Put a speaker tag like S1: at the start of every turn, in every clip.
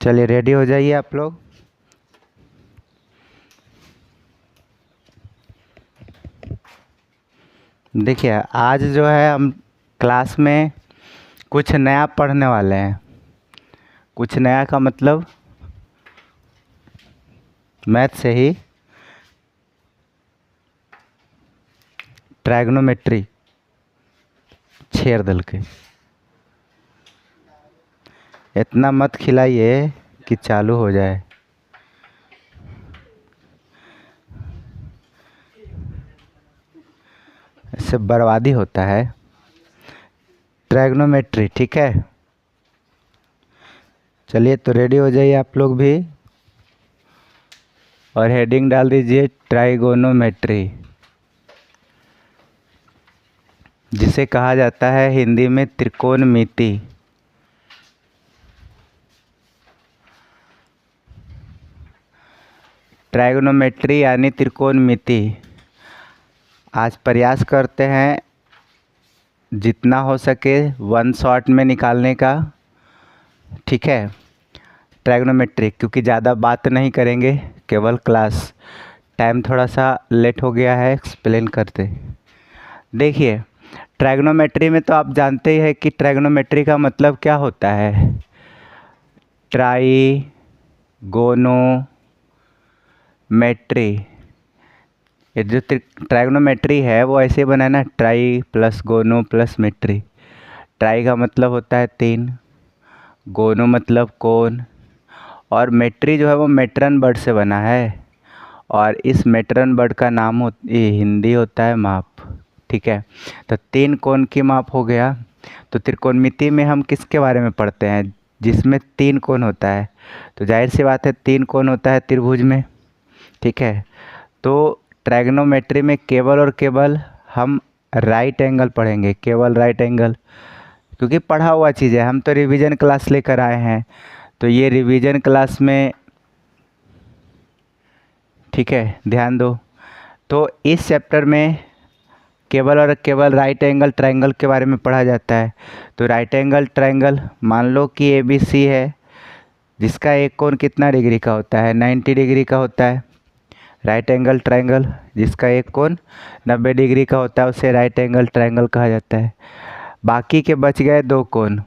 S1: चलिए रेडी हो जाइए आप लोग। देखिए आज जो है हम क्लास में कुछ नया पढ़ने वाले हैं। कुछ नया का मतलब मैथ से ही ट्रायगोनोमेट्री छेड़ दल के। इतना मत खिलाइए कि चालू हो जाए। इससे बर्बादी होता है। ट्रायगोनोमेट्री ठीक है। चलिए तो रेडी हो जाइए आप लोग भी और हेडिंग डाल दीजिए ट्रायगोनोमेट्री, जिसे कहा जाता है हिंदी में त्रिकोणमिति। ट्रायगोनोमेट्री यानी त्रिकोणमिति। आज प्रयास करते हैं जितना हो सके वन शॉट में निकालने का, ठीक है। ट्रायगोनोमेट्री क्योंकि ज़्यादा बात नहीं करेंगे, केवल क्लास टाइम थोड़ा सा लेट हो गया है एक्सप्लेन करते। देखिए ट्रायगोनोमेट्री में तो आप जानते ही हैं कि ट्रायगोनोमेट्री का मतलब क्या होता है। ट्राइगोनोमेट्री, ये जो ट्रायगोनोमेट्री है वो ऐसे बना है ना, ट्राई प्लस गोनो प्लस मेट्री। ट्राई का मतलब होता है तीन, गोनो मतलब कोण, और मेट्री जो है वो मेट्रन वर्ड से बना है, और इस मेट्रन वर्ड का नाम ये हिंदी होता है माप, ठीक है। तो तीन कोण की माप हो गया। तो त्रिकोणमिति में हम किसके बारे में पढ़ते हैं, जिसमें तीन कोण होता है। तो जाहिर सी बात है तीन कोण होता है त्रिभुज में, ठीक है। तो ट्रायगोनोमेट्री में केवल और केवल हम राइट एंगल पढ़ेंगे, केवल राइट एंगल, क्योंकि पढ़ा हुआ चीज़ है। हम तो रिवीजन क्लास लेकर आए हैं, तो ये रिवीजन क्लास में, ठीक है, ध्यान दो। तो इस चैप्टर में केवल और केवल राइट एंगल ट्रायंगल के बारे में पढ़ा जाता है। तो राइट एंगल ट्रायंगल, मान लो कि ABC है, जिसका एक कोण कितना डिग्री का होता है, 90 डिग्री का होता है। राइट एंगल ट्रायंगल जिसका एक कोण 90 डिग्री का होता है, उसे राइट एंगल ट्रायंगल कहा जाता है। बाकी के बच गए दो कोण,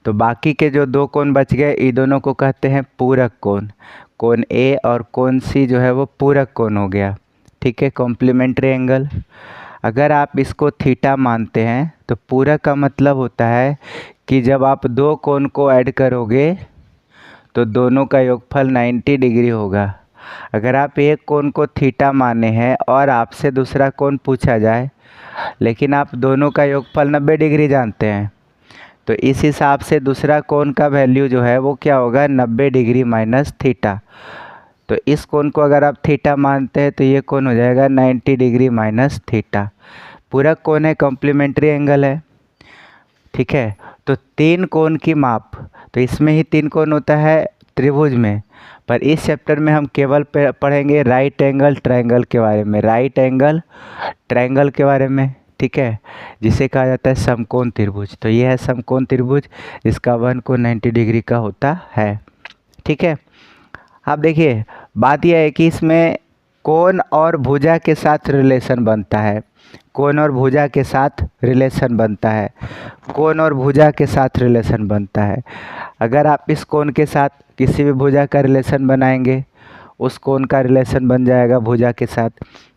S1: तो बाकी के जो दो कोण बच गए, इन दोनों को कहते हैं पूरक कोण। कोण A और कोण C जो है वो पूरक कोण हो गया, ठीक है, कॉम्प्लीमेंट्री एंगल। अगर आप इसको थीटा मानते हैं तो पूरक का मतलब होता है कि जब आप दो कोण को ऐड करोगे तो दोनों का योगफल 90 डिग्री होगा। अगर आप एक कोण को थीटा माने हैं और आपसे दूसरा कोण पूछा जाए, लेकिन आप दोनों का योगफल 90 डिग्री जानते हैं, तो इस हिसाब से दूसरा कोण का वैल्यू जो है वो क्या होगा, 90 डिग्री माइनस थीटा। तो इस कोण को अगर आप थीटा मानते हैं तो ये कोण हो जाएगा 90 डिग्री माइनस थीटा। पूरक कोण है, कॉम्प्लीमेंट्री एंगल है, ठीक है। तो तीन कोण की माप, तो इसमें ही तीन कोण होता है त्रिभुज में, पर इस चैप्टर में हम केवल पढ़ेंगे राइट एंगल ट्रायंगल के बारे में, राइट एंगल ट्रायंगल के बारे में, ठीक है, जिसे कहा जाता है समकोण त्रिभुज। तो ये है समकोण त्रिभुज, जिसका वन कोण 90 डिग्री का होता है, ठीक है। अब देखिए बात यह है कि इसमें कोण और भुजा के साथ रिलेशन बनता है, कोण और भुजा के साथ रिलेशन बनता है, कोण और भुजा के साथ रिलेशन बनता है। अगर आप इस कोण के साथ किसी भी भुजा का रिलेशन बनाएंगे, उस कोण का रिलेशन बन जाएगा भुजा के साथ।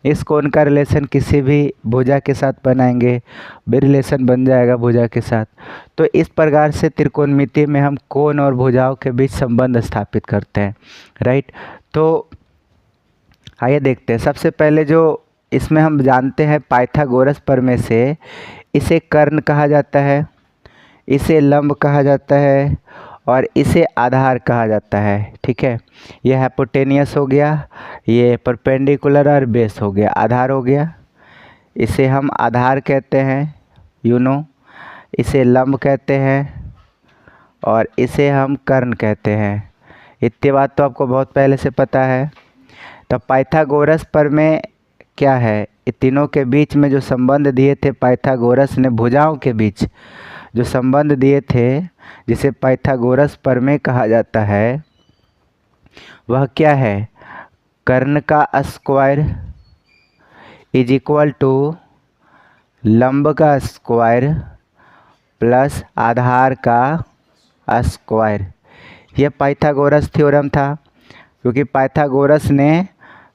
S1: इस कोण का रिलेशन किसी भी भुजा के साथ बनाएंगे, भी रिलेशन बन जाएगा भुजा के साथ। तो इस प्रकार से त्रिकोणमिति में हम कोण और भुजाओं के बीच संबंध स्थापित करते हैं, राइट। तो आइए देखते हैं। सबसे पहले जो इसमें हम जानते हैं पाइथागोरस प्रमेय से, इसे कर्ण कहा जाता है, इसे लंब कहा जाता है, और इसे आधार कहा जाता है, ठीक है। यह हाइपोटेनियस हो गया, ये परपेंडिकुलर और बेस हो गया, आधार हो गया। इसे हम आधार कहते हैं, इसे लंब कहते हैं, और इसे हम कर्ण कहते हैं। इतनी बात तो आपको बहुत पहले से पता है। तो पाइथागोरस प्रमेय क्या है, इन तीनों के बीच में जो संबंध दिए थे पाइथागोरस ने भुजाओं के बीच, जो संबंध दिए थे जिसे पाइथागोरस प्रमेय कहा जाता है वह क्या है? कर्ण का स्क्वायर इज इक्वल टू लंब का स्क्वायर प्लस आधार का स्क्वायर। यह पाइथागोरस थ्योरम था, क्योंकि पाइथागोरस ने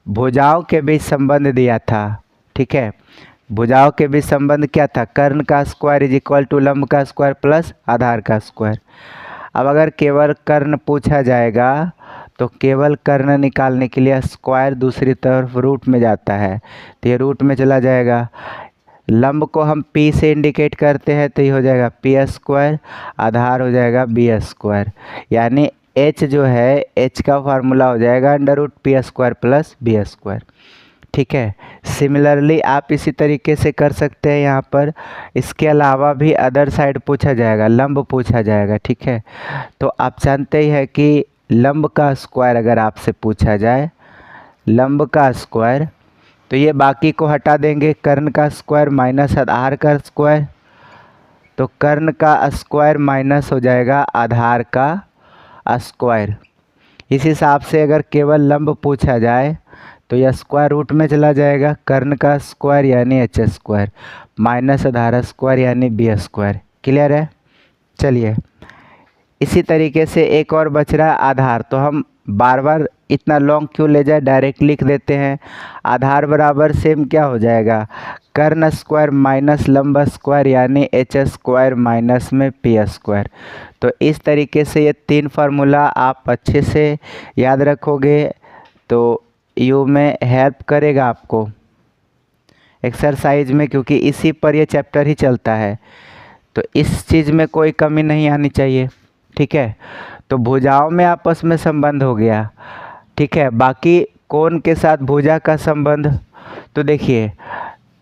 S1: भुजाओं के बीच संबंध दिया था। ठीक है, भुजाओं के बीच संबंध क्या था? कर्ण का स्क्वायर इज इक्वल टू लंब का स्क्वायर प्लस आधार का स्क्वायर। अब अगर केवल कर्ण पूछा जाएगा तो केवल कर्ण निकालने के लिए स्क्वायर दूसरी तरफ रूट में जाता है, तो ये रूट में चला जाएगा। लंब को हम p से इंडिकेट करते हैं तो ये हो जाएगा पी स्क्वायर, आधार हो जाएगा बी स्क्वायर, यानी h जो है h का फार्मूला हो जाएगा under root P square plus B square. ठीक है, सिमिलरली आप इसी तरीके से कर सकते हैं यहाँ पर। इसके अलावा भी अदर साइड पूछा जाएगा, लंब पूछा जाएगा। ठीक है, तो आप जानते ही हैं कि लंब का स्क्वायर अगर आपसे पूछा जाए, लंब का स्क्वायर, तो ये बाकी को हटा देंगे, कर्ण का स्क्वायर माइनस आधार का स्क्वायर, तो कर्ण का स्क्वायर माइनस हो जाएगा आधार का स्क्वायर। इस हिसाब से अगर केवल लंब पूछा जाए तो यह स्क्वायर रूट में चला जाएगा, कर्ण का स्क्वायर यानी एच स्क्वायर माइनस आधार स्क्वायर यानी बी स्क्वायर। क्लियर है? चलिए, इसी तरीके से एक और बच रहा है आधार। तो हम बार बार इतना लॉन्ग क्यों ले जाए, डायरेक्ट लिख देते हैं। आधार बराबर सेम क्या हो जाएगा? कर्ण स्क्वायर माइनस लंब स्क्वायर यानी एच स्क्वायर माइनस में पी स्क्वायर। तो इस तरीके से ये तीन फार्मूला आप अच्छे से याद रखोगे तो यू में हेल्प करेगा आपको एक्सरसाइज में, क्योंकि इसी पर ये चैप्टर ही चलता है। तो इस चीज़ में कोई कमी नहीं आनी चाहिए। ठीक है, तो भुजाओं में आपस में संबंध हो गया। ठीक है, बाकी कोण के साथ भुजा का संबंध, तो देखिए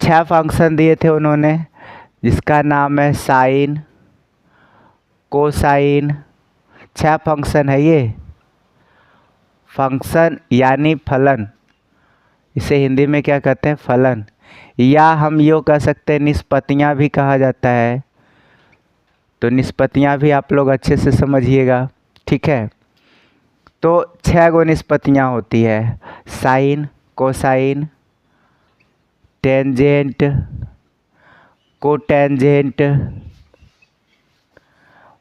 S1: 6 फंक्शन दिए थे उन्होंने, जिसका नाम है साइन, कोसाइन। 6 फंक्शन है ये, फंक्शन यानी फलन, इसे हिंदी में क्या कहते हैं? फलन, या हम यो कह सकते हैं निष्पत्तियाँ भी कहा जाता है। तो निष्पत्तियाँ भी आप लोग अच्छे से समझिएगा। ठीक है, तो 6 गो निष्पत्तियाँ होती है, साइन, कोसाइन, टेंजेंट, कोटेंजेंट,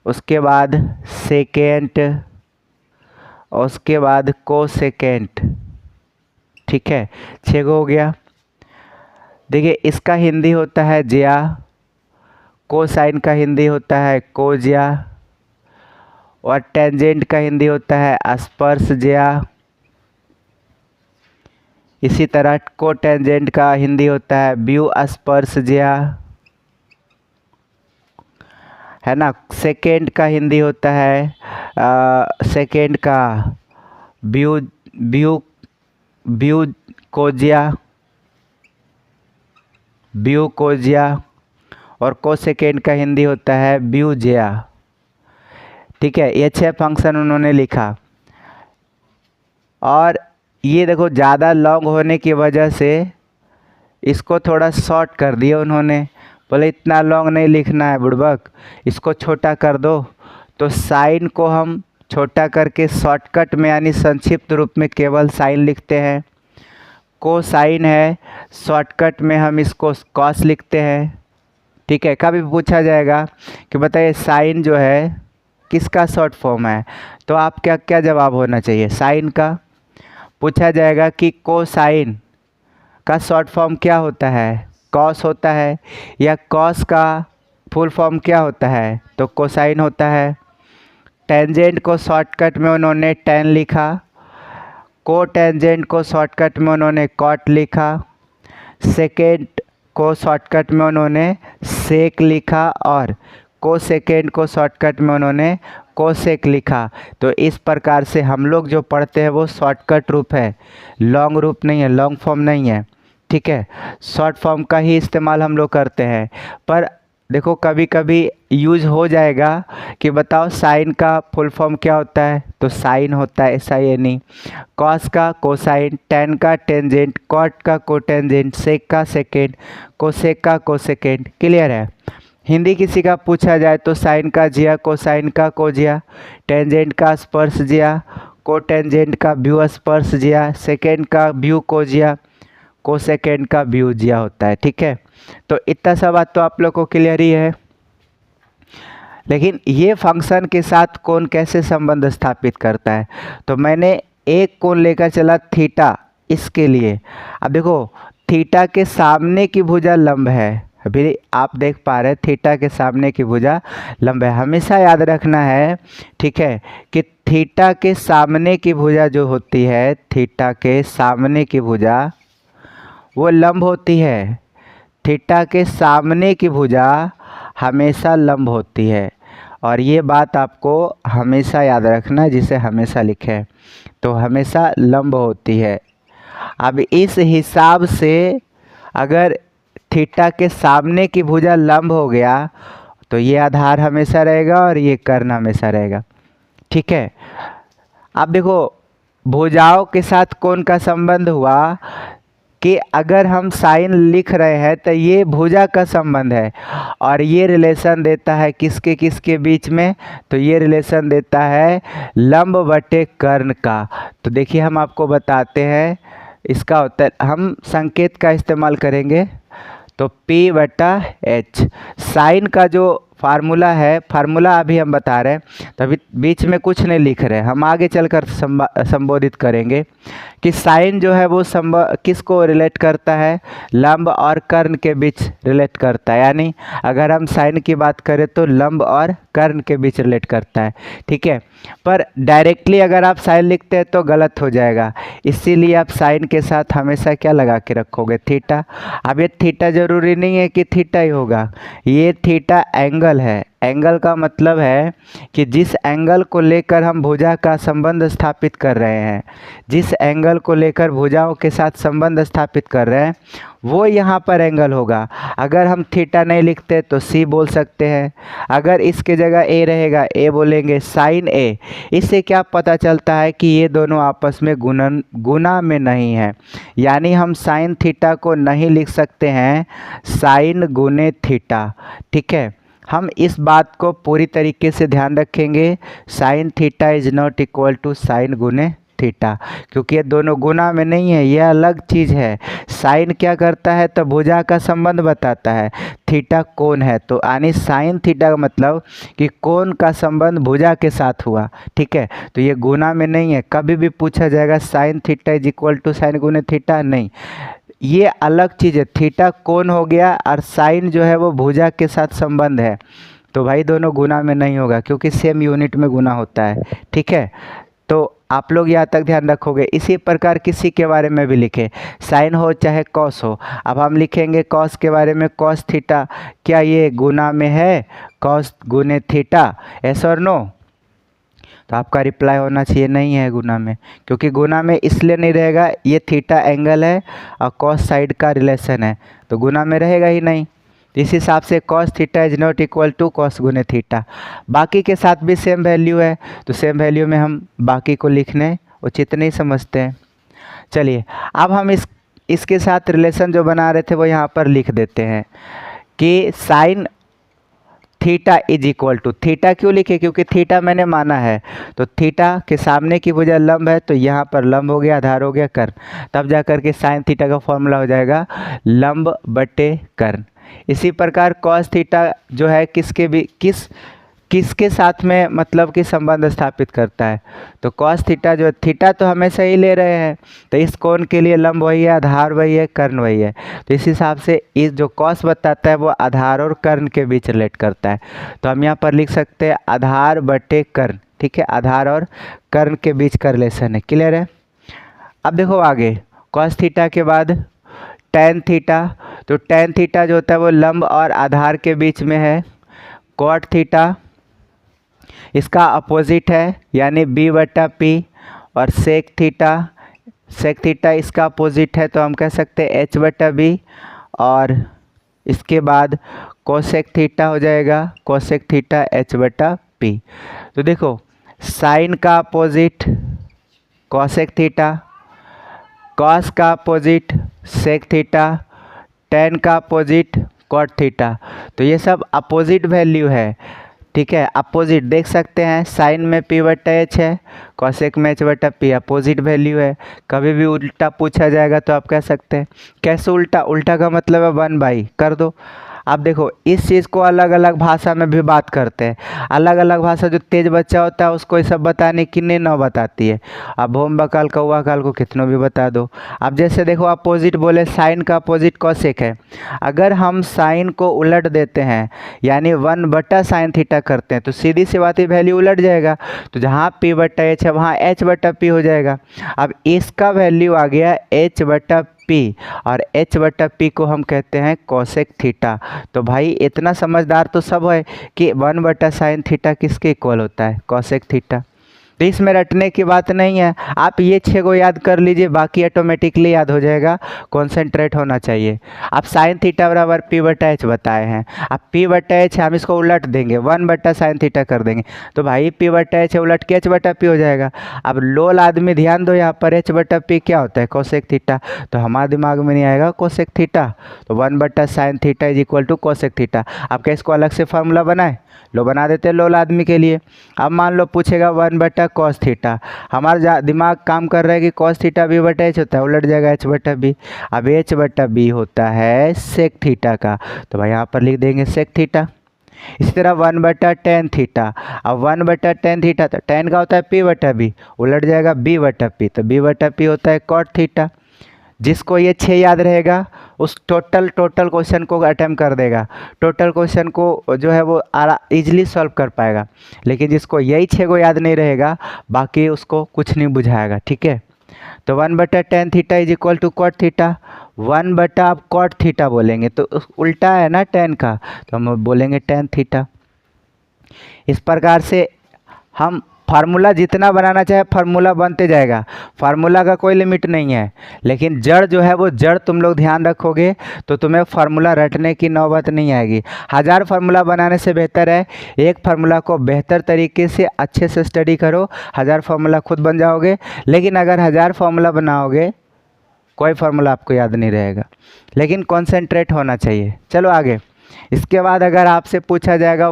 S1: उसके बाद सेकेंट, और उसके बाद कोसेकेंट। ठीक है, 6 गो हो गया। देखिए, इसका हिंदी होता है ज्या, कोसाइन का हिंदी होता है कोज्या, और टेंजेंट का हिंदी होता है स्पर्श ज्या। इसी तरह कोटेंजेंट का हिंदी होता है व्यू स्पर्श ज्या, है ना। सेकेंड का हिंदी होता है सेकेंड का view view view Kojiya, view Kojiya, और कोसेकेंड का हिंदी होता है व्यू ज्या। ठीक है, ये 6 फंक्शन उन्होंने लिखा। और ये देखो ज़्यादा लॉन्ग होने की वजह से इसको थोड़ा शॉर्ट कर दिया उन्होंने, बोले इतना लॉन्ग नहीं लिखना है बुड़बक, इसको छोटा कर दो। तो साइन को हम छोटा करके शॉर्टकट में यानी संक्षिप्त रूप में केवल साइन लिखते हैं। कोसाइन है, शॉर्टकट में हम इसको कॉस लिखते हैं। ठीक है, कभी पूछा जाएगा कि बताइए साइन जो है किसका शॉर्ट फॉर्म है, तो आप क्या क्या जवाब होना चाहिए? साइन का। पूछा जाएगा कि कोसाइन का शॉर्ट फॉर्म क्या होता है? कॉस होता है। या कॉस का फुल फॉर्म क्या होता है? तो कोसाइन होता है। टेंजेंट को शॉर्टकट में उन्होंने टेन लिखा, को टेंजेंट को शॉर्टकट में उन्होंने कॉट लिखा, सेकेंड को शॉर्टकट में उन्होंने सेक लिखा, और को सेकेंड को शॉर्टकट में उन्होंने कोसेक लिखा। तो इस प्रकार से हम लोग जो पढ़ते हैं वो शॉर्टकट रूप है, लॉन्ग रूप नहीं है, लॉन्ग फॉर्म नहीं है। ठीक है, शॉर्ट फॉर्म का ही इस्तेमाल हम लोग करते हैं। पर देखो कभी कभी यूज हो जाएगा कि बताओ साइन का फुल फॉर्म क्या होता है, तो साइन होता है SIN, कॉस का कोसाइन, टेन का टेंजेंट, कॉट का कोटेंजेंट, सेक का सेकेंड, कोसेक का कोसेकेंड। क्लियर है? हिंदी किसी का पूछा जाए तो साइन का जिया, कोसाइन का कोजिया, टेंजेंट का स्पर्श जिया, कोटेंजेंट का व्यू स्पर्श जिया, सेकेंड का व्यू कोजिया, कोसेकेंड का व्यू जिया होता है। ठीक है, तो इतना सा बात तो आप लोग को क्लियर ही है। लेकिन ये फंक्शन के साथ कोण कैसे संबंध स्थापित करता है, तो मैंने एक कोण लेकर चला थीटा इसके लिए। अब देखो थीटा के सामने की भुजा लंब है, अभी आप देख पा रहे हैं थीटा के सामने की भुजा लंब है। हमेशा याद रखना है, ठीक है, कि थीटा के सामने की भुजा जो होती है, थीटा के सामने की भुजा वो लंब होती है। थीटा के सामने की भुजा हमेशा लंब होती है, और ये बात आपको हमेशा याद रखना है, जिसे हमेशा लिखें तो हमेशा लंब होती है। अब इस हिसाब से अगर थीटा के सामने की भुजा लंब हो गया तो ये आधार हमेशा रहेगा और ये कर्ण हमेशा रहेगा। ठीक है, अब देखो भुजाओं के साथ कोण का संबंध हुआ कि अगर हम साइन लिख रहे हैं तो ये भुजा का संबंध है, और ये रिलेशन देता है किसके किसके बीच में, तो ये रिलेशन देता है लंब बटे कर्ण का। तो देखिए हम आपको बताते हैं इसका उत्तर, हम संकेत का इस्तेमाल करेंगे तो P बटा H। साइन का जो फार्मूला है, फार्मूला अभी हम बता रहे हैं, तो अभी बीच में कुछ नहीं लिख रहे, हम आगे चलकर संबोधित करेंगे कि साइन जो है वो किसको रिलेट करता है, लंब और कर्ण के बीच रिलेट करता है। यानी अगर हम साइन की बात करें तो लंब और कर्ण के बीच रिलेट करता है। ठीक है, पर डायरेक्टली अगर आप साइन लिखते हैं तो गलत हो जाएगा, इसीलिए आप साइन के साथ हमेशा क्या लगा के रखोगे, थीटा। अब ये थीटा जरूरी नहीं है कि थीटा ही होगा, ये थीटा एंगल है। एंगल का मतलब है कि जिस एंगल को लेकर हम भुजा का संबंध स्थापित कर रहे हैं, जिस एंगल को लेकर भुजाओं के साथ संबंध स्थापित कर रहे हैं वो यहाँ पर एंगल होगा। अगर हम थीटा नहीं लिखते तो सी बोल सकते हैं, अगर इसके जगह ए रहेगा ए बोलेंगे, साइन ए। इससे क्या पता चलता है कि ये दोनों आपस में गुना में नहीं है, यानी हम साइन थीटा को नहीं लिख सकते हैं साइन गुने थीटा। ठीक है, हम इस बात को पूरी तरीके से ध्यान रखेंगे, sine theta is not equal to sine गुने थीटा, क्योंकि ये दोनों गुना में नहीं है, ये अलग चीज़ है। साइन क्या करता है तो भुजा का संबंध बताता है, थीटा कोण है, तो यानी साइन थीटा का मतलब कि कोण का संबंध भुजा के साथ हुआ। ठीक है, तो ये गुना में नहीं है। कभी भी पूछा जाएगा sine theta is equal to sine गुने थीटा, नहीं, ये अलग चीज़ है। थीटा कोण हो गया और साइन जो है वो भुजा के साथ संबंध है, तो भाई दोनों गुना में नहीं होगा, क्योंकि सेम यूनिट में गुना होता है। ठीक है, तो आप लोग यहाँ तक ध्यान रखोगे। इसी प्रकार किसी के बारे में भी लिखे, साइन हो चाहे कॉस हो। अब हम लिखेंगे कॉस के बारे में, कॉस थीटा, क्या ये गुना में है, कॉस गुने थीटा, यस और नो? तो आपका रिप्लाई होना चाहिए नहीं है गुना में, क्योंकि गुना में इसलिए नहीं रहेगा, ये थीटा एंगल है और कॉस साइड का रिलेशन है, तो गुना में रहेगा ही नहीं। इस हिसाब से cos theta is not equal to cos गुने थीटा। बाकी के साथ भी सेम वैल्यू है, तो सेम वैल्यू में हम बाकी को लिखने उचित नहीं समझते हैं। चलिए अब हम इसके साथ रिलेशन जो बना रहे थे वो यहाँ पर लिख देते हैं कि sine theta is equal to, theta क्यों लिखे, क्योंकि थीटा मैंने माना है, तो थीटा के सामने की भुजा लंब है, तो यहाँ पर लंब हो गया, आधार हो गया कर्ण, तब जा कर के साइन थीटा का फॉर्मूला हो जाएगा लंब बटे कर्ण। इसी प्रकार कॉस थीटा जो है किसके साथ में मतलब कि संबंध स्थापित करता है, तो कॉस थीटा जो थीटा तो हमेशा ही ले रहे हैं, तो इस कोण के लिए लंब वही है, आधार वही है, कर्ण वही है, तो इस हिसाब से इस जो कॉस बताता है वो आधार और कर्ण के बीच रिलेट करता है। तो हम यहाँ पर लिख सकते हैं आधार बटे कर्ण। ठीक है, आधार और कर्ण के बीच का रिलेशन है, क्लियर है। अब देखो आगे कॉस थीटा के बाद टैन थीटा, तो टैन थीटा जो होता है वो लंब और आधार के बीच में है। कॉट थीटा इसका अपोजिट है, यानी बी बटा पी, और सेक थीटा इसका अपोजिट है, तो हम कह सकते हैं एच बटा बी, और इसके बाद कोसेक थीटा हो जाएगा, कोसेक थीटा एच बटा पी। तो देखो साइन का अपोजिट कोसेक थीटा, कॉस का अपोजिट सेक थीटा, टैन का अपोजिट कॉट थीटा। तो ये सब अपोजिट वैल्यू है, ठीक है, अपोजिट देख सकते हैं। साइन में पी बटा एच है, कॉसेक में एच बटा पी अपोजिट वैल्यू है। कभी भी उल्टा पूछा जाएगा तो आप कह सकते हैं। कैसे उल्टा? उल्टा का मतलब है 1/, कर दो। अब देखो इस चीज़ को अलग अलग भाषा में भी बात करते हैं। अलग अलग भाषा, जो तेज बच्चा होता है उसको ये सब बताने की नहीं न बताती है। अब भूम बकाल कौवा काल को कितनों भी बता दो। अब जैसे देखो अपोजिट बोले, साइन का अपोजिट कॉसेक है। अगर हम साइन को उलट देते हैं यानी 1/sin थीटा करते हैं तो सीधी सी बात है वैल्यू उलट जाएगा। तो जहाँ p बटा एच है वहाँ h बटा p हो जाएगा। अब इसका वैल्यू आ गया h बटा p और h बटा p को हम कहते हैं कोसेक थीटा। तो भाई इतना समझदार तो सब है कि 1/sin थीटा किसके इक्वल होता है? Cosec theta. तो इसमें रटने की बात नहीं है, आप ये 6 को याद कर लीजिए, बाकी ऑटोमेटिकली याद हो जाएगा। कॉन्सेंट्रेट होना चाहिए। आप साइन थीटा बराबर p बटा एच बताए हैं। अब p बटा एच हम इसको उलट देंगे, 1/sin थीटा कर देंगे तो भाई p बटा एच उलट के h बटा p हो जाएगा। अब लोल आदमी ध्यान दो, यहाँ पर h बटा p क्या होता है? Cosec theta. तो हमारे दिमाग में नहीं आएगा कोसेक थीटा, तो 1/sin theta is equal to cosec theta. अब क्या इसको अलग से फार्मूला बनाए? लो बना देते हैं लोल आदमी के लिए। अब मान लो पूछेगा 1/cos थीटा, हमारा दिमाग काम कर रहा है कि cos थीटा b बटा एच होता है, उलट जाएगा h बटा b। अब h बटा b होता है सेक थीटा का, तो भाई यहाँ पर लिख देंगे सेक थीटा। इसी तरह 1/tan थीटा, अब 1/tan थीटा तो tan का होता है p बटा b, उलट जाएगा b बटा p, तो b बटा p होता है cot थीटा। जिसको ये 6 याद रहेगा उस टोटल क्वेश्चन को अटेम्प्ट कर देगा, टोटल क्वेश्चन को जो है वो इजीली सॉल्व कर पाएगा। लेकिन जिसको यही 6 को याद नहीं रहेगा बाकी उसको कुछ नहीं बुझाएगा, ठीक है। तो 1/tan theta is equal to cot theta. 1/ आप कॉट थीटा बोलेंगे तो उल्टा है ना tan का, तो हम बोलेंगे tan थीटा। इस प्रकार से हम फार्मूला जितना बनाना चाहे फार्मूला बनते जाएगा, फार्मूला का कोई लिमिट नहीं है। लेकिन जड़ जो है वो जड़ तुम लोग ध्यान रखोगे तो तुम्हें फार्मूला रटने की नौबत नहीं आएगी। 1000 फार्मूला बनाने से बेहतर है एक फार्मूला को बेहतर तरीके से अच्छे से स्टडी करो, 1000 फार्मूला खुद बन जाओगे। लेकिन अगर 1000 फार्मूला बनाओगे कोई फार्मूला आपको याद नहीं रहेगा, लेकिन कॉन्सेंट्रेट होना चाहिए। चलो आगे। इसके बाद अगर आपसे पूछा जाएगा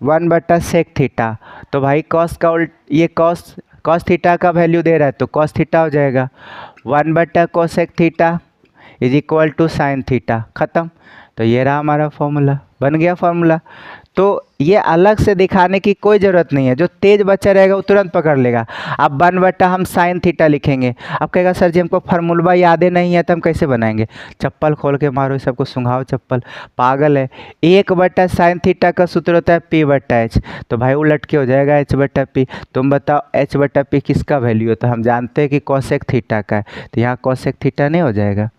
S1: 1/sec थीटा, तो भाई कॉस का ये कॉस थीटा का वैल्यू दे रहा है तो कॉस थीटा हो जाएगा। 1/cosec theta is equal to sine theta, ख़त्म। तो ये रहा हमारा फॉर्मूला, बन गया फार्मूला। तो ये अलग से दिखाने की कोई ज़रूरत नहीं है, जो तेज बच्चा रहेगा वो तुरंत पकड़ लेगा। अब 1/ हम साइन थीटा लिखेंगे, अब कहेगा सर जी हमको फार्मूला याद नहीं है तो हम कैसे बनाएंगे? चप्पल खोल के मारो, सबको सुंघाओ चप्पल, पागल है। 1/sin थीटा का सूत्र होता है p बटा एच, तो भाई उलट के हो जाएगा h बटा p। तुम बताओ h बटा p किसका वैल्यू होता है? हम जानते हैं कि कोसेक थीटा का है, तो यहाँ कोसेक थीटा नहीं हो जाएगा।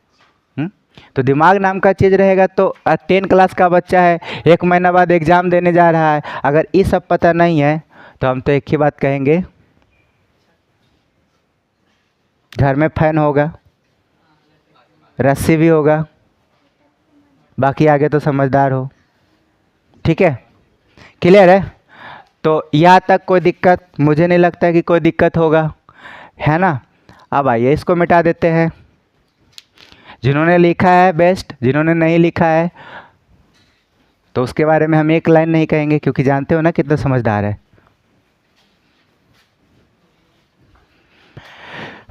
S1: तो दिमाग नाम का चीज़ रहेगा। तो 10 क्लास का बच्चा है, 1 महीना बाद एग्ज़ाम देने जा रहा है, अगर ये सब पता नहीं है तो हम तो एक ही बात कहेंगे, घर में फैन होगा, रस्सी भी होगा, बाकी आगे तो समझदार हो, ठीक है, क्लियर है। तो यहाँ तक कोई दिक्कत मुझे नहीं लगता कि कोई दिक्कत होगा, है ना। अब आइए इसको मिटा देते हैं। जिन्होंने लिखा है बेस्ट, जिन्होंने नहीं लिखा है तो उसके बारे में हम एक लाइन नहीं कहेंगे, क्योंकि जानते हो ना कितना समझदार है।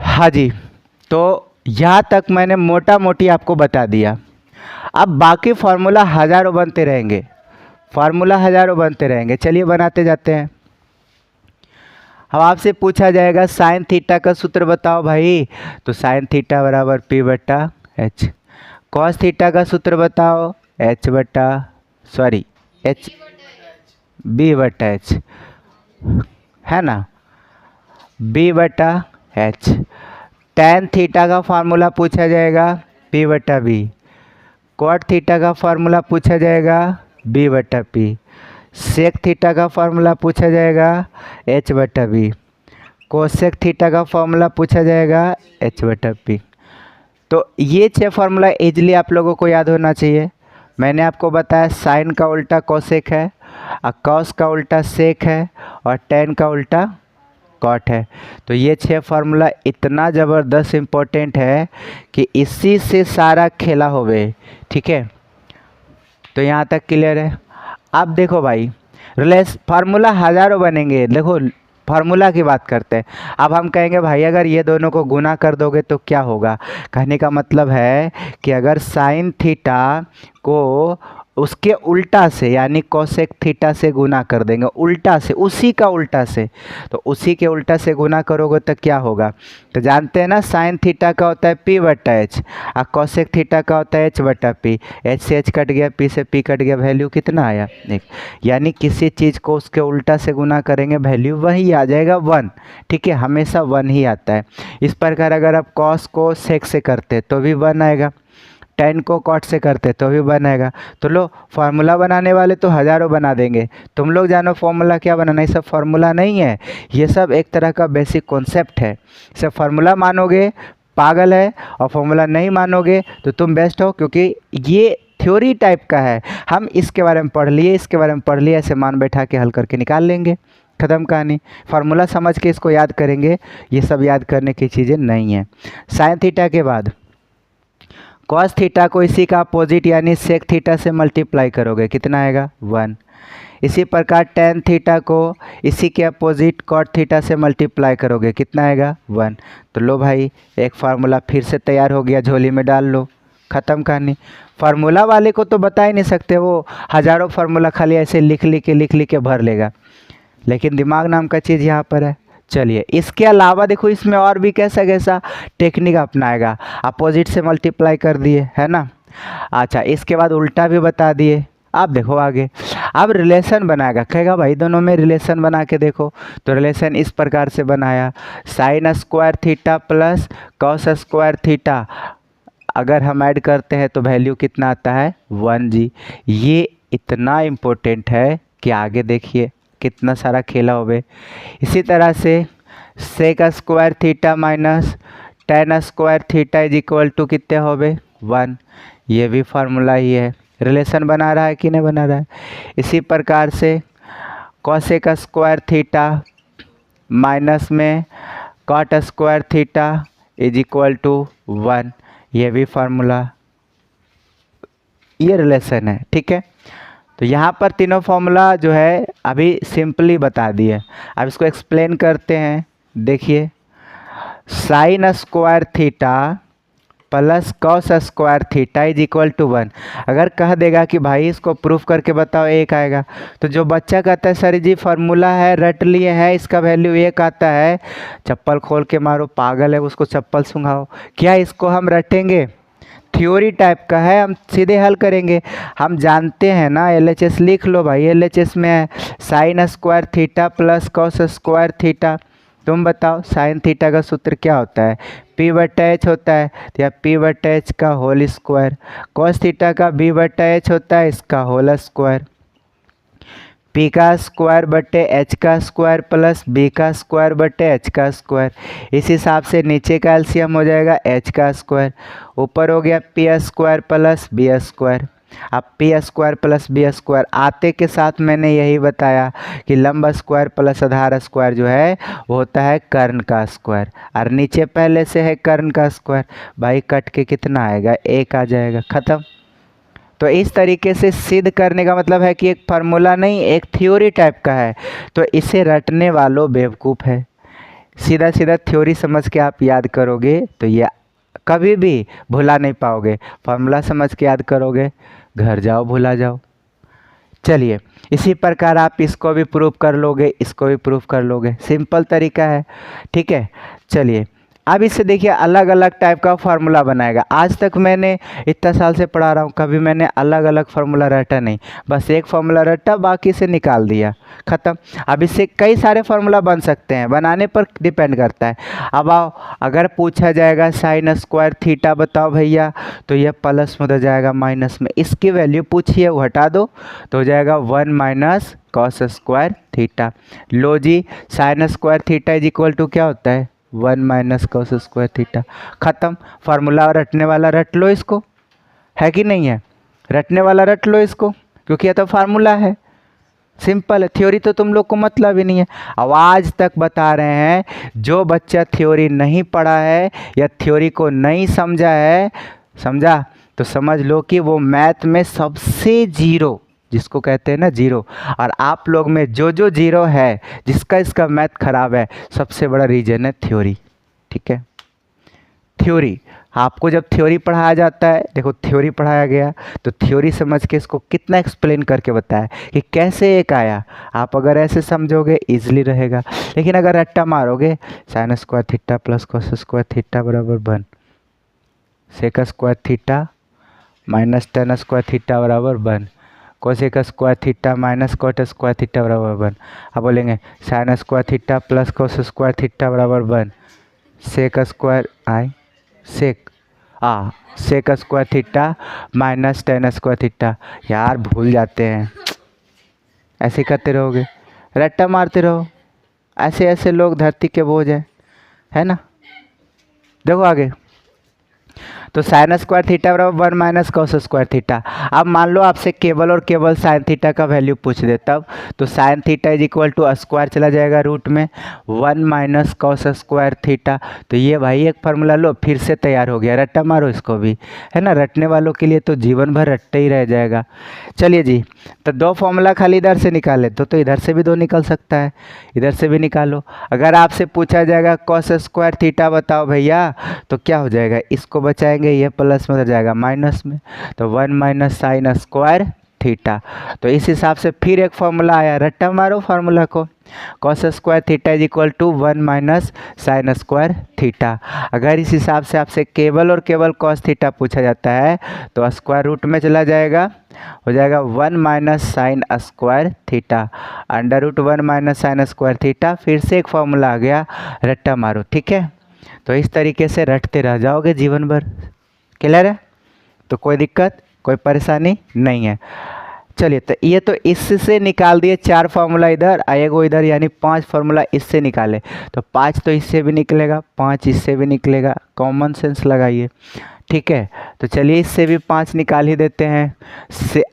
S1: हाँ जी, तो यहाँ तक मैंने मोटा मोटी आपको बता दिया। अब बाकी फार्मूला हज़ारों बनते रहेंगे, फार्मूला हज़ारों बनते रहेंगे। चलिए बनाते जाते हैं। अब आपसे पूछा जाएगा साइन थीटा का सूत्र बताओ भाई, तो साइन थीटा बराबर p बटा एच। कॉस थीटा का सूत्र बताओ, h b बटा एच, है ना, b बटा एच। tan थीटा का फार्मूला पूछा जाएगा p बटा b। कॉट थीटा का फार्मूला पूछा जाएगा b बटा p। सेक थीटा का फार्मूला पूछा जाएगा h बटा b। कोसेक थीटा का फार्मूला पूछा जाएगा h बटा p। तो ये 6 फार्मूला इजली आप लोगों को याद होना चाहिए। मैंने आपको बताया साइन का उल्टा कोसेक है, और कॉस का उल्टा सेक है, और tan का उल्टा कॉट है। तो ये 6 फार्मूला इतना ज़बरदस्त इम्पोर्टेंट है कि इसी से सारा खेला होवे, ठीक है। तो यहाँ तक क्लियर है। अब देखो भाई, फार्मूला हज़ारों बनेंगे। देखो फार्मूला की बात करते हैं। अब हम कहेंगे भाई अगर ये दोनों को गुना कर दोगे तो क्या होगा। कहने का मतलब है कि अगर साइन थीटा को उसके उल्टा से यानी कोसेक थीटा से गुना कर देंगे, उल्टा से, उसी का उल्टा से, तो उसी के उल्टा से गुना करोगे तो क्या होगा। तो जानते हैं ना साइन थीटा का होता है पी बटा एच और कोसेक थीटा का होता है एच बटा पी। एच से एच कट गया, पी से पी कट गया, वैल्यू कितना आया एक। यानी किसी चीज़ को उसके उल्टा से गुना करेंगे वैल्यू वही आ जाएगा 1। ठीक है, हमेशा 1 ही आता है। इस प्रकार अगर आप कॉस को सेक से करते तो भी 1 आएगा, टेन को कॉट से करते तो भी बनेगा। तो लो फार्मूला बनाने वाले तो हज़ारों बना देंगे। तुम लोग जानो फार्मूला क्या बनाना, ये सब फार्मूला नहीं है, ये सब एक तरह का बेसिक कॉन्सेप्ट है। सब फार्मूला मानोगे पागल है, और फार्मूला नहीं मानोगे तो तुम बेस्ट हो, क्योंकि ये थ्योरी टाइप का है। हम इसके बारे में पढ़ लिए, इसके बारे में पढ़ लिए, ऐसे मान बैठा के हल करके निकाल लेंगे, ख़त्म कहानी। फार्मूला समझ के इसको याद करेंगे, ये सब याद करने की चीज़ें नहीं हैं। साइन थीटा के बाद कॉस थीटा को इसी का अपोजिट यानी सेक थीटा से मल्टीप्लाई करोगे, कितना आएगा 1। इसी प्रकार टेन थीटा को इसी के अपोजिट कॉट थीटा से मल्टीप्लाई करोगे, कितना आएगा 1। तो लो भाई एक फार्मूला फिर से तैयार हो गया, झोली में डाल लो, ख़त्म कहानी। फार्मूला वाले को तो बता ही नहीं सकते, वो हज़ारों फार्मूला खाली ऐसे लिख लिख के भर लेगा, लेकिन दिमाग नाम का चीज़ यहाँ पर है। चलिए इसके अलावा देखो इसमें और भी कैसा कैसा टेक्निक अपनाएगा। अपोजिट से मल्टीप्लाई कर दिए है ना। अच्छा इसके बाद उल्टा भी बता दिए। अब देखो आगे, अब रिलेशन बनाएगा, कहेगा भाई दोनों में रिलेशन बना के देखो। तो रिलेशन इस प्रकार से बनाया, sign square theta plus cos square theta, अगर हम ऐड करते हैं तो वैल्यू कितना आता है 1 जी। ये इतना इम्पोर्टेंट है कि आगे देखिए कितना सारा खेला होवे। इसी तरह से sec square theta minus tan square theta is equal to कितने होवे 1। ये भी फार्मूला ही है, रिलेशन बना रहा है कि नहीं बना रहा है। इसी प्रकार से कॉसेक स्क्वायर थीटा माइनस में cot square theta is equal to 1, ये भी फार्मूला, ये रिलेशन है। ठीक है, तो यहाँ पर तीनों फॉर्मूला जो है अभी सिंपली बता दिए। अब इसको एक्सप्लेन करते हैं। देखिए sine square theta plus cos square theta is equal to 1। अगर कह देगा कि भाई इसको प्रूफ करके बताओ एक आएगा, तो जो बच्चा कहता है सर जी फार्मूला है रट लिए हैं इसका वैल्यू एक आता है, चप्पल खोल के मारो, पागल है उसको चप्पल सुंघाओ। क्या इसको हम रटेंगे, थ्योरी टाइप का है, हम सीधे हल करेंगे। हम जानते हैं ना, LHS लिख लो भाई, LHS में है sign square theta plus cos square theta. तुम बताओ साइन थीटा का सूत्र क्या होता है, पी बटा एच होता है, तो या पी बटा एच का होल स्क्वायर। कॉस थीटा का बी बटा एच होता है, इसका होल स्क्वायर। पी का स्क्वायर बटे एच का स्क्वायर प्लस बी का स्क्वायर बटे एच का स्क्वायर। इस हिसाब से नीचे का एलसीएम हो जाएगा एच का स्क्वायर, ऊपर हो गया P square plus B square. अब P square plus B square आते के साथ मैंने यही बताया कि लंब स्क्वायर प्लस आधार स्क्वायर जो है वो होता है कर्ण का स्क्वायर, और नीचे पहले से है कर्ण का स्क्वायर। भाई कट के कितना आएगा, एक आ जाएगा, ख़त्म। तो इस तरीके से सिद्ध करने का मतलब है कि एक फार्मूला नहीं, एक थ्योरी टाइप का है, तो इसे रटने वालों बेवकूफ़ है। सीधा सीधा थ्योरी समझ के आप याद करोगे तो ये कभी भी भुला नहीं पाओगे। फार्मूला समझ के याद करोगे, घर जाओ भुला जाओ। चलिए इसी प्रकार आप इसको भी प्रूफ कर लोगे, इसको भी प्रूफ कर लोगे, सिंपल तरीका है। ठीक है, चलिए अब इससे देखिए अलग अलग टाइप का फार्मूला बनाएगा। आज तक मैंने इतना साल से पढ़ा रहा हूँ, कभी मैंने अलग अलग फार्मूला रटा नहीं, बस एक फार्मूला रटा बाकी से निकाल दिया, ख़त्म। अब इससे कई सारे फार्मूला बन सकते हैं, बनाने पर डिपेंड करता है। अब आओ, अगर पूछा जाएगा साइन स्क्वायर थीटा बताओ भैया, तो यह प्लस में हो जाएगा माइनस में, इसकी वैल्यू पूछिए वो हटा दो तो हो जाएगा 1 माइनस कॉस स्क्वायर थीटा। लो जी sine square theta is equal to क्या होता है 1 माइनस कॉस स्क्वायर थीटा, ख़त्म। फार्मूला रटने वाला रट लो इसको, है कि नहीं है, रटने वाला रट लो इसको, क्योंकि यह तो फार्मूला है, सिंपल है। थ्योरी तो तुम लोग को मतलब ही नहीं है। अब आज तक बता रहे हैं, जो बच्चा थ्योरी नहीं पढ़ा है या थ्योरी को नहीं समझा है, समझा, तो समझ लो कि वो मैथ में सबसे जीरो, जिसको कहते हैं ना जीरो, और आप लोग में जो जो जीरो है, जिसका इसका मैथ खराब है, सबसे बड़ा रीजन है थ्योरी। ठीक है, थ्योरी। आपको जब थ्योरी पढ़ाया जाता है, देखो थ्योरी पढ़ाया गया तो थ्योरी समझ के इसको कितना एक्सप्लेन करके बताया कि कैसे एक आया। आप अगर ऐसे समझोगे इजीली रहेगा, लेकिन अगर रट्टा मारोगे sine square theta plus cos square theta बराबर 1, sec square theta minus tan square theta बराबर 1, cosec square theta minus cot square theta बराबर 1। अब बोलेंगे sine square theta plus cos square theta बराबर 1, sec square sec square theta minus tan square theta. यार भूल जाते हैं, ऐसे करते रहोगे, रट्टा मारते रहो, ऐसे ऐसे लोग धरती के बोझ है ना। देखो आगे, तो साइन स्क्वायर थीटा बराबर 1 माइनस कॉस स्क्वायर थीटा। अब मान लो आपसे केवल और केवल साइन थीटा का वैल्यू पूछ दे, तब तो sine theta is equal to square चला जाएगा रूट में 1 माइनस कॉस स्क्वायर थीटा। तो ये भाई एक फार्मूला लो, फिर से तैयार हो गया, रट्टा मारो इसको भी, है ना। रटने वालों के लिए तो जीवन भर रट्टे ही रह जाएगा। चलिए जी, तो दो फॉर्मूला खाली इधर से निकाले तो इधर से भी दो निकल सकता है, इधर से भी निकालो। अगर आपसे पूछा जाएगा कॉस स्क्वायर थीटा बताओ भैया, तो क्या हो जाएगा, इसको बचाएंगे, ये प्लस में उधर जाएगा माइनस में, तो 1 माइनस साइन स्क्वायर थीटा। तो इस हिसाब से फिर एक फॉर्मूला आया, रट्टा मारो फार्मूला को, cos square theta is equal to 1 minus sine square theta. अगर इस हिसाब से आपसे केवल और केवल कॉस थीटा पूछा जाता है तो स्क्वायर रूट में चला जाएगा, हो जाएगा 1 minus sine square theta, under root 1 minus sine square theta. फिर से एक फॉर्मूला आ गया, रट्टा मारो। ठीक है, तो इस तरीके से रटते रह जाओगे जीवन भर। क्लियर है, तो कोई दिक्कत कोई परेशानी नहीं है। चलिए, तो ये तो इससे निकाल दिए 4 फार्मूला इधर, आएगो इधर, यानी 5 फार्मूला इससे निकाले, तो 5 तो इससे भी निकलेगा, 5 इससे भी निकलेगा, कॉमन सेंस लगाइए। ठीक है, तो चलिए इससे भी 5 निकाल ही देते हैं।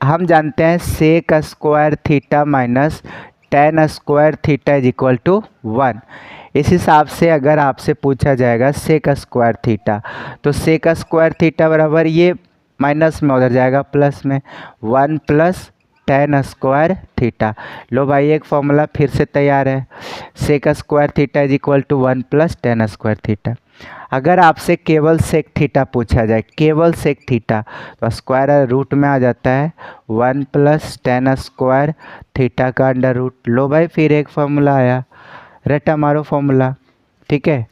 S1: हम जानते हैं sec square theta minus tan square theta is equal to 1। इस हिसाब से अगर आपसे पूछा जाएगा सेक स्क्वायर थीटा, तो सेक स्क्वायर थीटा बराबर ये माइनस में उधर जाएगा प्लस में 1 प्लस टेन स्क्वायर थीटा। लो भाई एक फॉर्मूला फिर से तैयार है, sec square theta is equal to 1 plus tan square theta. अगर आपसे केवल सेक थीटा पूछा जाए, केवल सेक थीटा, तो स्क्वायर रूट में आ जाता है 1 प्लस टेन स्क्वायर थीटा का अंडर रूट। लो भाई फिर एक फॉर्मूला आया, रट्टा मारो फॉर्मूला। ठीक है,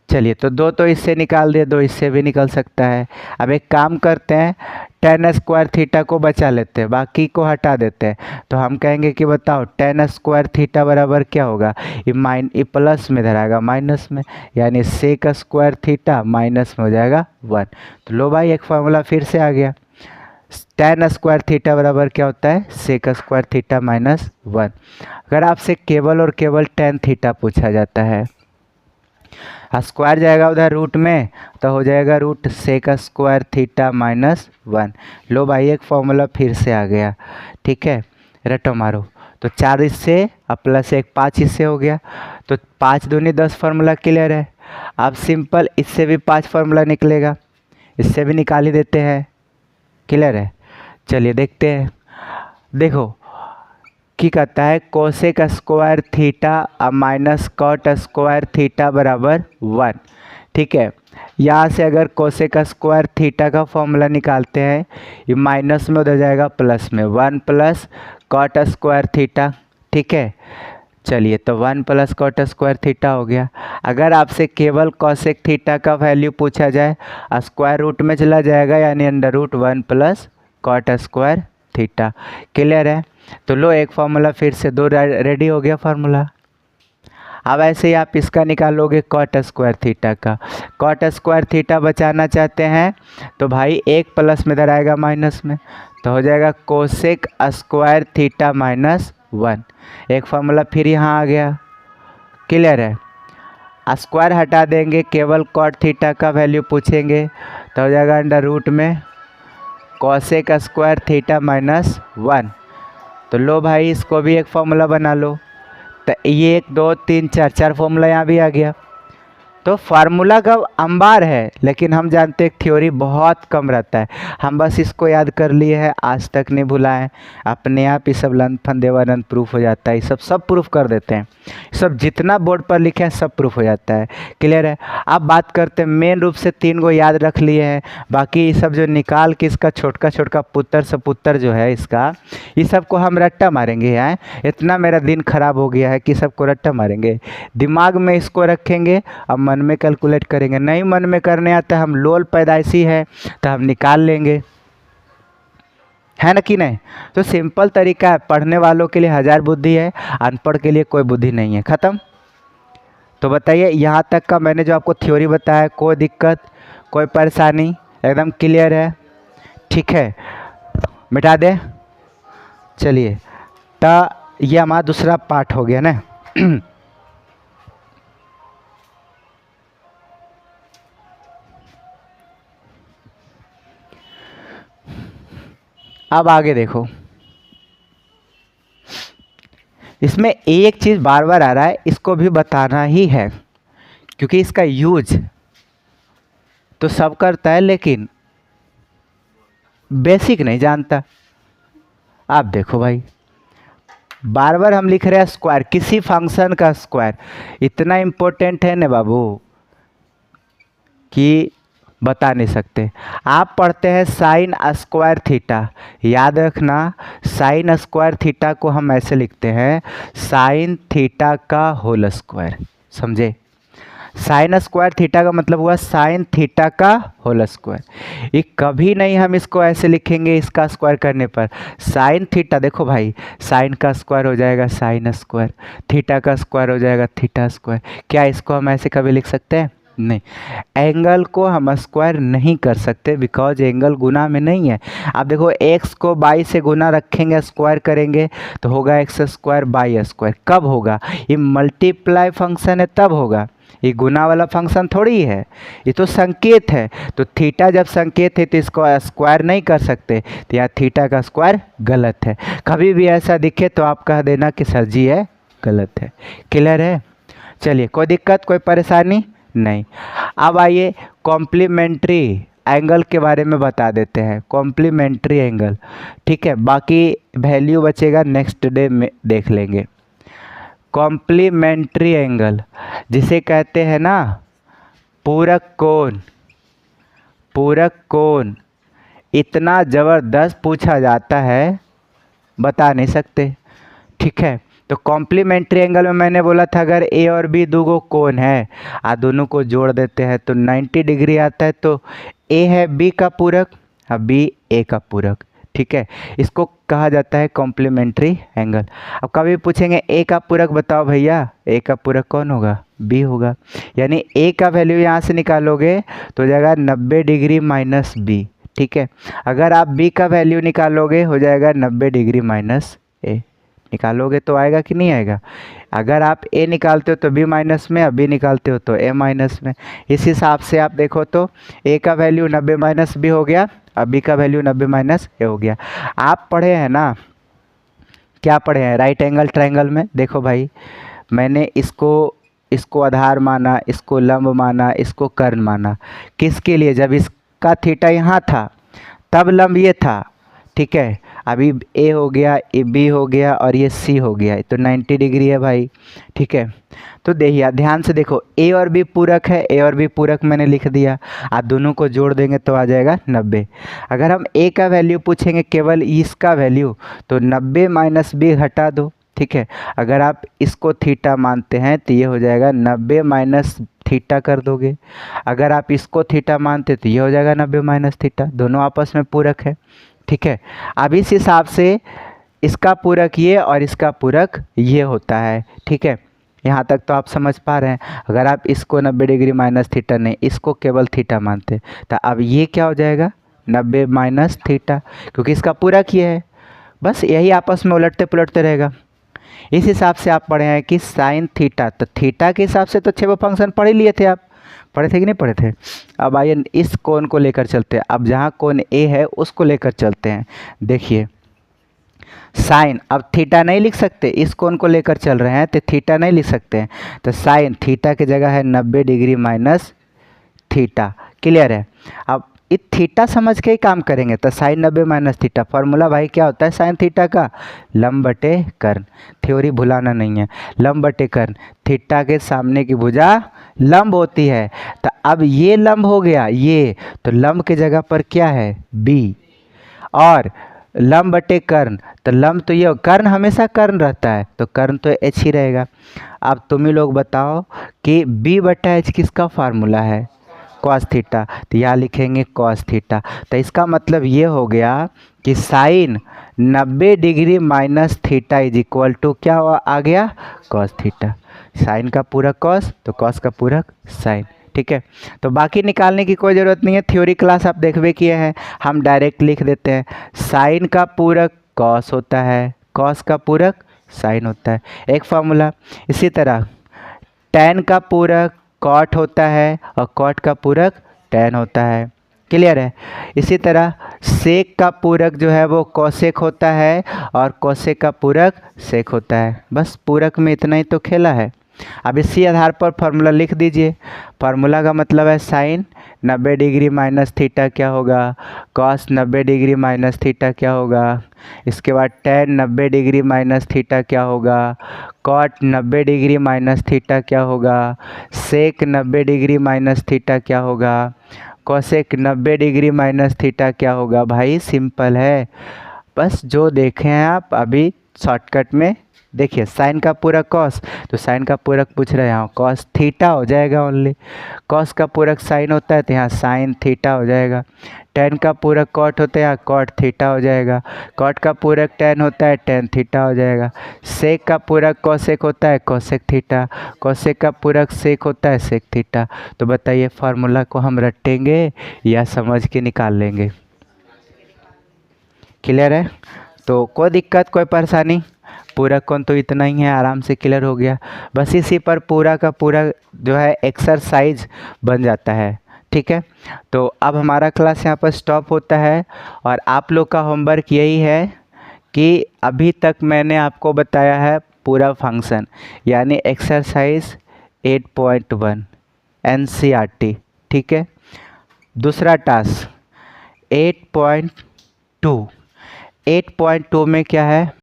S1: चलिए, तो दो तो इससे निकाल दिए, दो इससे भी निकल सकता है। अब एक काम करते हैं, टेन स्क्वायर थीटा को बचा लेते हैं, बाकी को हटा देते हैं। तो हम कहेंगे कि बताओ टेन स्क्वायर थीटा बराबर क्या होगा, ये प्लस में इधर आएगा माइनस में, यानी सेक स्क्वायर थीटा माइनस में हो जाएगा 1। तो लो भाई एक फार्मूला फिर से आ गया, टेन स्क्वायर थीटा बराबर क्या होता है, सेक स्क्वायर थीटा माइनस 1। अगर आपसे केवल और केवल टेन थीटा पूछा जाता है, स्क्वायर जाएगा उधर रूट में, तो हो जाएगा root sec square theta minus 1। लो भाई एक फॉर्मूला फिर से आ गया। ठीक है, रटो मारो, तो 4 इससे अब प्लस 1 5 इससे हो गया, तो 5 दूनी 10 फार्मूला क्लियर है। अब सिंपल इससे भी 5 फार्मूला निकलेगा, इससे भी निकाल ही देते हैं। क्लियर है, चलिए देखते हैं। देखो की कहता है cosec square theta minus cot square theta बराबर 1। ठीक है, यहाँ से अगर कोसेक स्क्वायर थीटा का फॉर्मूला निकालते हैं, ये माइनस में उधर जाएगा प्लस में 1 प्लस कॉट स्क्वायर थीटा। ठीक है, चलिए, तो 1 प्लस कॉट स्क्वायर थीटा हो गया। अगर आपसे केवल कोसेक थीटा का वैल्यू पूछा जाए, स्क्वायर रूट में चला जाएगा, यानी under root 1 plus cot square theta. Clear है, तो लो एक फार्मूला फिर से दो रेडी हो गया फार्मूला। अब ऐसे ही आप इसका निकालोगे कॉट स्क्वायर थीटा का, कॉट स्क्वायर थीटा बचाना चाहते हैं तो भाई एक प्लस में इधर आएगा माइनस में, तो हो जाएगा कोसेक स्क्वायर थीटा माइनस 1। एक फार्मूला फिर यहाँ आ गया। क्लियर है, स्क्वायर हटा देंगे, केवल कॉट थीटा का वैल्यू पूछेंगे, तो हो जाएगा अंडर रूट में कोसेक स्क्वायर थीटा माइनस 1। तो लो भाई इसको भी एक फार्मूला बना लो, तो ये 1 2 3 4 4 फार्मूला यहाँ भी आ गया। तो फार्मूला का अंबार है, लेकिन हम जानते हैं थ्योरी बहुत कम रहता है। हम बस इसको याद कर लिए हैं, आज तक नहीं भुलाएं, अपने आप ये सब लन फंदेवानंद प्रूफ हो जाता है। ये सब प्रूफ कर देते हैं, सब जितना बोर्ड पर लिखे हैं सब प्रूफ हो जाता है। क्लियर है। अब बात करते हैं, मेन रूप से 3 गो याद रख लिए हैं, बाकी ये सब जो निकाल के इसका छोटका छोटका पुत्र सपुत्र जो है इसका, ये सबको हम रट्टा मारेंगे। हैं इतना मेरा दिन खराब हो गया है कि सबको रट्टा मारेंगे, दिमाग में इसको रखेंगे, अब मन में कैलकुलेट करेंगे। नहीं मन में करने आता, हम लोल पैदाइशी है तो हम निकाल लेंगे, है ना कि नहीं। तो सिंपल तरीका है, पढ़ने वालों के लिए 1000 बुद्धि है, अनपढ़ के लिए कोई बुद्धि नहीं है। ख़त्म। तो बताइए यहाँ तक का मैंने जो आपको थ्योरी बताया, कोई दिक्कत कोई परेशानी, एकदम क्लियर है। ठीक है, मिटा दे। चलिए, तो ये हमारा दूसरा पार्ट हो गया ना। अब आगे देखो, इसमें एक चीज़ बार बार आ रहा है, इसको भी बताना ही है, क्योंकि इसका यूज तो सब करता है लेकिन बेसिक नहीं जानता। आप देखो भाई, बार बार हम लिख रहे हैं स्क्वायर, किसी फंक्शन का स्क्वायर, इतना इम्पोर्टेंट है ना बाबू कि बता नहीं सकते। आप पढ़ते हैं साइन स्क्वायर थीटा, याद रखना साइन स्क्वायर थीटा को हम ऐसे लिखते हैं, साइन थीटा का होल स्क्वायर। समझे, साइन स्क्वायर थीटा का मतलब हुआ साइन थीटा का होल स्क्वायर। ये कभी नहीं हम इसको ऐसे लिखेंगे, इसका स्क्वायर करने पर साइन थीटा, देखो भाई साइन का स्क्वायर हो जाएगा साइन स्क्वायर, थीटा का स्क्वायर हो जाएगा थीटा स्क्वायर। क्या इसको हम ऐसे कभी लिख सकते हैं? नहीं। एंगल को हम स्क्वायर नहीं कर सकते, बिकॉज एंगल गुना में नहीं है। आप देखो x को बाई से गुना रखेंगे, स्क्वायर करेंगे तो होगा एक्स स्क्वायर बाई स्क्वायर। कब होगा? ये मल्टीप्लाई फंक्शन है तब होगा, ये गुना वाला फंक्शन थोड़ी है, ये तो संकेत है। तो थीटा जब संकेत है तो इसको स्क्वायर नहीं कर सकते, तो यहाँ थीटा का स्क्वायर गलत है। कभी भी ऐसा दिखे तो आप कह देना कि सर जी है, गलत है। क्लियर है। चलिए, कोई दिक्कत कोई परेशानी नहीं। अब आइए कॉम्प्लीमेंट्री एंगल के बारे में बता देते हैं, कॉम्प्लीमेंट्री एंगल। ठीक है, बाकी वैल्यू बचेगा नेक्स्ट डे में देख लेंगे। कॉम्प्लीमेंट्री एंगल जिसे कहते हैं ना पूरक कोण, पूरक कोण इतना ज़बरदस्त पूछा जाता है, बता नहीं सकते। ठीक है, तो कॉम्प्लीमेंट्री एंगल में मैंने बोला था अगर ए और बी दो कोण है, दोनों को जोड़ देते हैं तो 90 डिग्री आता है। तो ए है बी का पूरक और बी ए का पूरक। ठीक है, इसको कहा जाता है कॉम्प्लीमेंट्री एंगल। अब कभी पूछेंगे ए का पूरक बताओ भैया, ए का पूरक कौन होगा? बी होगा। यानी ए का वैल्यू यहाँ से निकालोगे तो हो जाएगा 90 डिग्री माइनस बी। ठीक है, अगर आप बी का वैल्यू निकालोगे हो जाएगा 90 डिग्री माइनस ए। निकालोगे तो आएगा कि नहीं आएगा? अगर आप ए निकालते हो तो बी माइनस में, बी निकालते हो तो ए माइनस में। इस हिसाब से आप देखो तो ए का वैल्यू 90 माइनस बी हो गया, अब बी का वैल्यू 90 माइनस ए हो गया। आप पढ़े हैं ना, क्या पढ़े हैं राइट एंगल ट्रायंगल में? देखो भाई, मैंने इसको आधार माना, इसको लंब माना, इसको कर्ण माना। किसके लिए? जब इसका थीटा यहाँ था तब लंब ये था। ठीक है, अभी ए हो गया, ये बी हो गया और ये सी हो गया, तो 90 डिग्री है भाई। ठीक है, तो देखिए ध्यान से देखो, ए और बी पूरक है, ए और बी पूरक मैंने लिख दिया, आप दोनों को जोड़ देंगे तो आ जाएगा 90। अगर हम ए का वैल्यू पूछेंगे केवल इसका वैल्यू, तो 90 माइनस बी हटा दो। ठीक है, अगर आप इसको थीटा मानते हैं तो ये हो जाएगा 90 माइनस थीटा कर दोगे। अगर आप इसको थीटा मानते तो ये हो जाएगा 90 माइनस थीटा, दोनों आपस में पूरक है। ठीक है, अब इस हिसाब से इसका पूरक ये और इसका पूरक ये होता है। ठीक है, यहाँ तक तो आप समझ पा रहे हैं। अगर आप इसको 90 डिग्री माइनस थीटा नहीं, इसको केवल थीटा मानते तो अब ये क्या हो जाएगा? 90 माइनस थीटा, क्योंकि इसका पूरक ये है। बस यही आपस में उलटते पुलटते रहेगा। इस हिसाब से आप पढ़े हैं कि साइन थीटा, तो थीटा के हिसाब से तो 6 फंक्शन पढ़ ही लिए थे आप, पढ़े थे कि नहीं पढ़े थे? अब आइए इस कोण को लेकर चलते हैं, अब जहाँ कोण ए है उसको लेकर चलते हैं। देखिए साइन, अब थीटा नहीं लिख सकते, इस कोण को लेकर चल रहे हैं तो थीटा नहीं लिख सकते हैं, तो साइन थीटा की जगह है 90 डिग्री माइनस थीटा। क्लियर है। अब इस थीटा समझ के ही काम करेंगे, तो साइन 90 माइनस थीटा, फॉर्मूला भाई क्या होता है साइन थीटा का, लंब बटे कर्ण। थ्योरी भुलाना नहीं है, लंब बटे कर्ण, थीटा के सामने की भुजा लंब होती है, तो अब ये लंब हो गया ये, तो लंब की जगह पर क्या है बी, और लंब बटे कर्ण, तो लंब तो ये, कर्ण हमेशा कर्ण रहता है, तो कर्ण तो एच ही रहेगा। अब तुम ही लोग बताओ कि बी बटा एच किसका फार्मूला है, कॉस थीटा, तो यहाँ लिखेंगे कॉस थीटा। तो इसका मतलब ये हो गया कि sine 90 degree minus theta is equal to क्या आ गया, कॉस थीटा। साइन का पूरक कॉस, तो कॉस का पूरक साइन। ठीक है, तो बाकी निकालने की कोई ज़रूरत नहीं है, थ्योरी क्लास आप देखबे किए हैं, हम डायरेक्ट लिख देते हैं। साइन का पूरक कॉस होता है, कॉस का पूरक साइन होता है, एक फार्मूला। इसी तरह टैन का पूरक कॉट होता है और कॉट का पूरक टैन होता है। क्लियर है। इसी तरह सेक का पूरक जो है वो कोसेक होता है और कोसेक का पूरक सेक होता है। बस पूरक में इतना ही तो खेला है। अब इसी आधार पर फार्मूला लिख दीजिए। फार्मूला का मतलब है साइन 90 डिग्री माइनस थीटा क्या होगा, कॉस 90 डिग्री माइनस थीटा क्या होगा, इसके बाद टैन 90 डिग्री माइनस थीटा क्या होगा, कॉट 90 डिग्री माइनस थीटा क्या होगा, सेक 90 डिग्री माइनस थीटा क्या होगा, कोसेक 90 डिग्री माइनस थीटा क्या होगा। भाई सिंपल है, बस जो देखें आप अभी शॉर्टकट में देखिए। साइन का पूरक कॉस, तो साइन का पूरक पूछ रहे हैं, यहाँ कॉस थीटा हो जाएगा ओनली। कॉस का पूरक साइन होता है तो यहाँ साइन थीटा हो जाएगा। टैन का पूरक कॉट होता है, यहाँ कॉट थीटा हो जाएगा। कॉट का पूरक टैन होता है, टैन थीटा हो जाएगा। सेक का पूरक कोसेक होता है, कोसेक थीटा। कोसेक का पूरक सेक होता है, सेक थीटा। तो बताइए फार्मूला को हम रटेंगे या समझ के निकाल लेंगे। क्लियर है। तो कोई दिक्कत कोई परेशानी, पूरक कोण तो इतना ही है, आराम से क्लियर हो गया। बस इसी पर पूरा का पूरा जो है एक्सरसाइज बन जाता है। ठीक है, तो अब हमारा क्लास यहाँ पर स्टॉप होता है और आप लोग का होमवर्क यही है कि अभी तक मैंने आपको बताया है पूरा फंक्शन, यानी एक्सरसाइज 8.1 NCERT। ठीक है, दूसरा टास्क 8.2 में क्या है,